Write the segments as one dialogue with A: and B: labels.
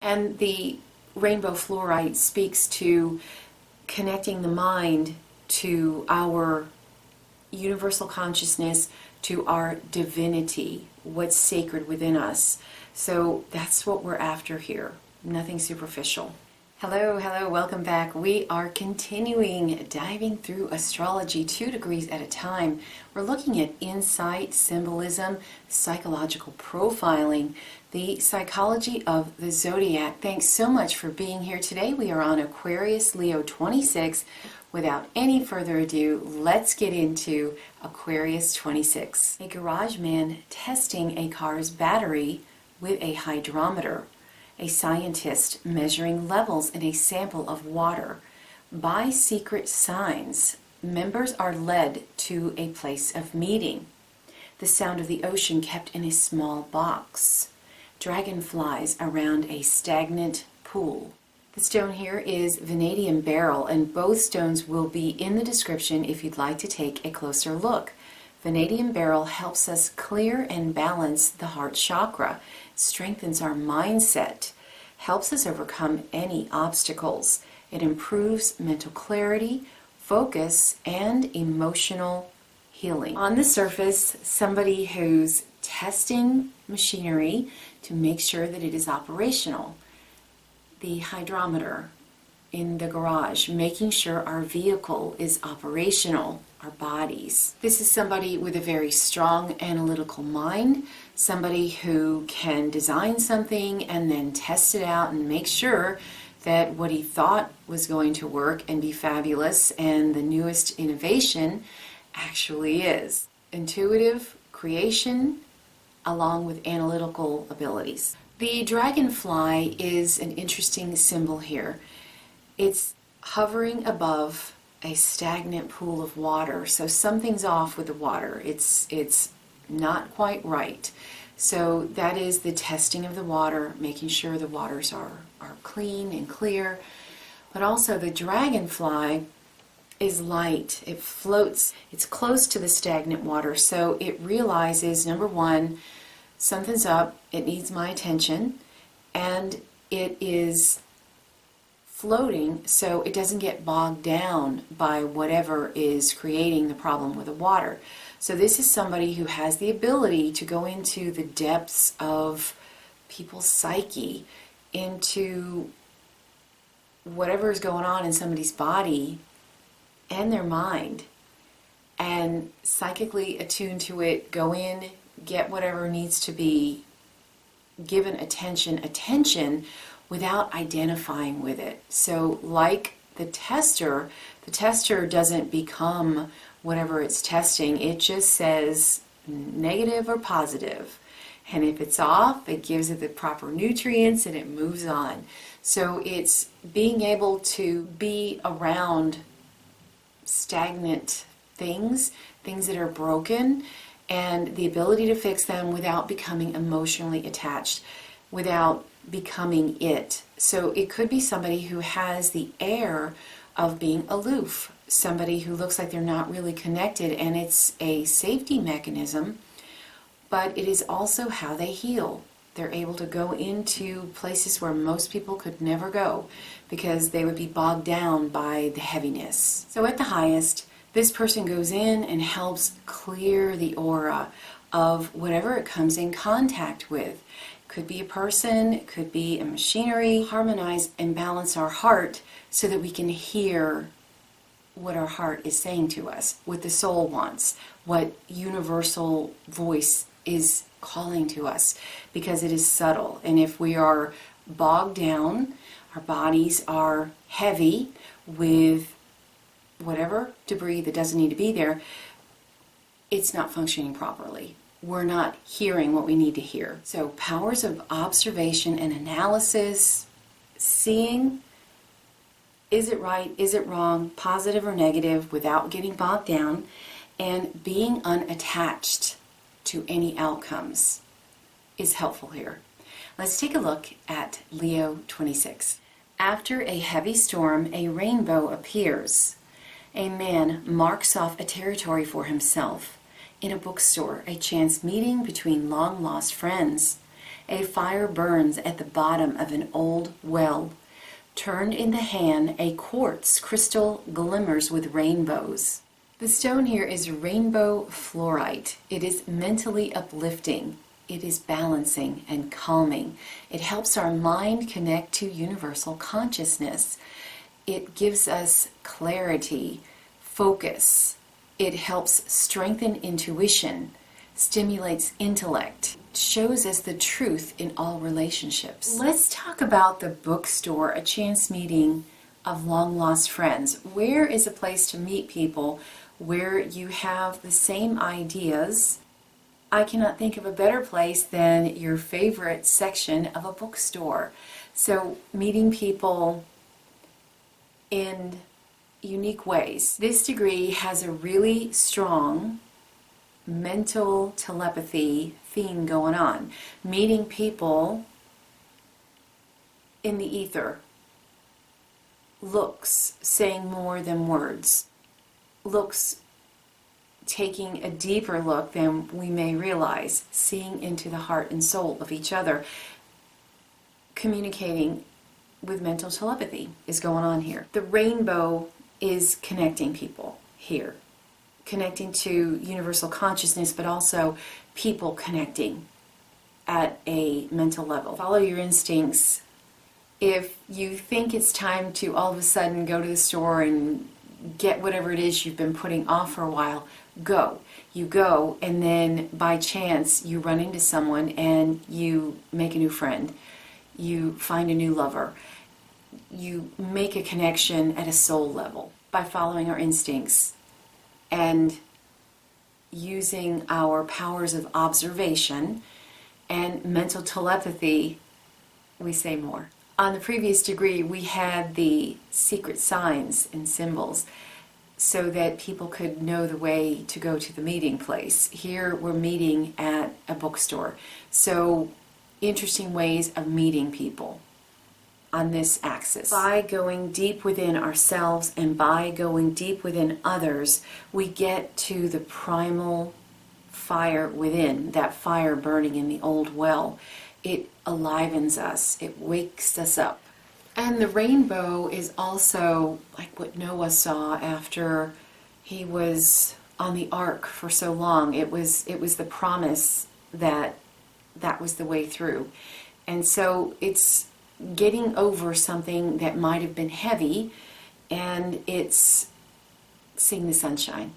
A: And the rainbow fluorite speaks to connecting the mind to our universal consciousness, to our divinity, what's sacred within us. So that's what we're after here, nothing superficial. Hello, welcome back. We are continuing diving through astrology 2 degrees at a time. We're looking at insight, symbolism, psychological profiling, the psychology of the zodiac. Thanks so much for being here today. We are on Aquarius Leo 26. Without any further ado, let's get into Aquarius 26. A garage man testing a car's battery with a hydrometer. A scientist measuring levels in a sample of water. By secret signs, members are led to a place of meeting. The sound of the ocean kept in a small box. Dragonflies around a stagnant pool. The stone here is Vanadium Beryl, and both stones will be in the description if you'd like to take a closer look. Vanadium Beryl helps us clear and balance the heart chakra, strengthens our mindset, helps us overcome any obstacles. It improves mental clarity, focus, and emotional healing. On the surface, somebody who's testing machinery to make sure that it is operational. The hydrometer in the garage, making sure our vehicle is operational, our bodies. This is somebody with a very strong analytical mind, somebody who can design something and then test it out and make sure that what he thought was going to work and be fabulous and the newest innovation actually is. Intuitive creation along with analytical abilities. The dragonfly is an interesting symbol here. It's hovering above a stagnant pool of water, so something's off with the water. It's not quite right. So that is the testing of the water, making sure the waters are clean and clear. But also the dragonfly is light. It floats. It's close to the stagnant water, so it realizes, number one, something's up, it needs my attention, and it is floating so it doesn't get bogged down by whatever is creating the problem with the water. So this is somebody who has the ability to go into the depths of people's psyche, into whatever is going on in somebody's body and their mind, and psychically attune to it, go in, get whatever needs to be given attention without identifying with it. So like the tester doesn't become whatever it's testing. It just says negative or positive. And if it's off, it gives it the proper nutrients and it moves on. So it's being able to be around stagnant things that are broken, and the ability to fix them without becoming emotionally attached, without becoming it. So it could be somebody who has the air of being aloof, somebody who looks like they're not really connected, and it's a safety mechanism, but it is also how they heal. They're able to go into places where most people could never go because they would be bogged down by the heaviness. So at the highest, this person goes in and helps clear the aura of whatever it comes in contact with. Could be a person, it could be a machinery. Harmonize and balance our heart so that we can hear what our heart is saying to us, what the soul wants, what universal voice is calling to us, because it is subtle. And if we are bogged down, our bodies are heavy with whatever debris that doesn't need to be there, it's not functioning properly. We're not hearing what we need to hear. So powers of observation and analysis, seeing, is it right, is it wrong, positive or negative, without getting bogged down, and being unattached to any outcomes is helpful here. Let's take a look at Leo 26. After a heavy storm, a rainbow appears. A man marks off a territory for himself. In a bookstore, a chance meeting between long-lost friends. A fire burns at the bottom of an old well. Turned in the hand, a quartz crystal glimmers with rainbows. The stone here is rainbow fluorite. It is mentally uplifting. It is balancing and calming. It helps our mind connect to universal consciousness. It gives us clarity, focus. It helps strengthen intuition, stimulates intellect, shows us the truth in all relationships. Let's talk about the bookstore, a chance meeting of long-lost friends. Where is a place to meet people where you have the same ideas? I cannot think of a better place than your favorite section of a bookstore. So meeting people in unique ways. This degree has a really strong mental telepathy theme going on. Meeting people in the ether. Looks saying more than words. Looks taking a deeper look than we may realize. Seeing into the heart and soul of each other. Communicating with mental telepathy is going on here. The rainbow is connecting people here. Connecting to universal consciousness, but also people connecting at a mental level. Follow your instincts. If you think it's time to all of a sudden go to the store and get whatever it is you've been putting off for a while, go. You go, and then by chance you run into someone and you make a new friend. You find a new lover. You make a connection at a soul level by following our instincts and using our powers of observation and mental telepathy. We say more. On the previous degree, we had the secret signs and symbols so that people could know the way to go to the meeting place. Here we're meeting at a bookstore. So interesting ways of meeting people on this axis. By going deep within ourselves and by going deep within others, we get to the primal fire within, that fire burning in the old well. It alivens us, it wakes us up. And the rainbow is also like what Noah saw after he was on the ark for so long. It was the promise that was the way through. And so it's getting over something that might have been heavy, and it's seeing the sunshine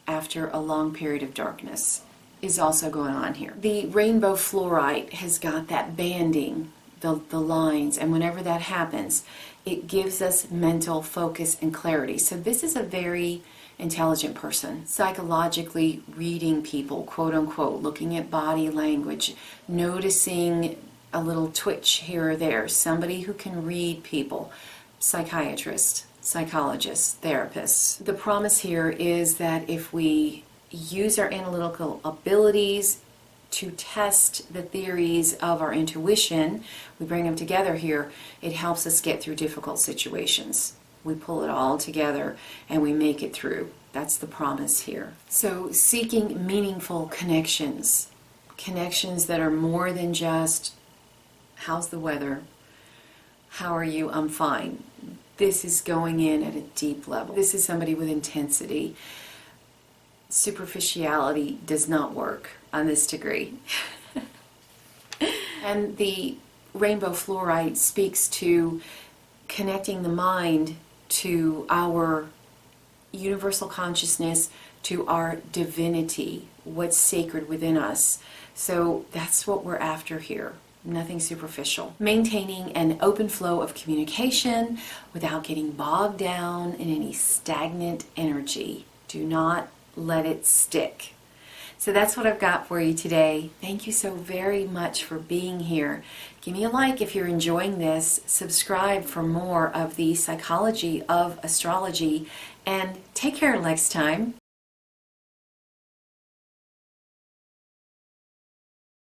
A: after a long period of darkness is also going on here. The rainbow fluorite has got that banding, the lines, and whenever that happens, it gives us mental focus and clarity. So this is a very intelligent person, psychologically reading people, quote unquote, looking at body language, noticing a little twitch here or there, somebody who can read people, psychiatrist, psychologists, therapists. The promise here is that if we use our analytical abilities to test the theories of our intuition, we bring them together here, it helps us get through difficult situations. We pull it all together and we make it through. That's the promise here. So seeking meaningful connections, connections that are more than just, how's the weather? How are you? I'm fine. This is going in at a deep level. This is somebody with intensity. Superficiality does not work on this degree. And the rainbow fluorite speaks to connecting the mind to our universal consciousness, to our divinity, what's sacred within us. So that's what we're after here. Nothing superficial. Maintaining an open flow of communication without getting bogged down in any stagnant energy. Do not let it stick. So that's what I've got for you today. Thank you so very much for being here. Give me a like if you're enjoying this. Subscribe for more of the psychology of astrology. And take care next time.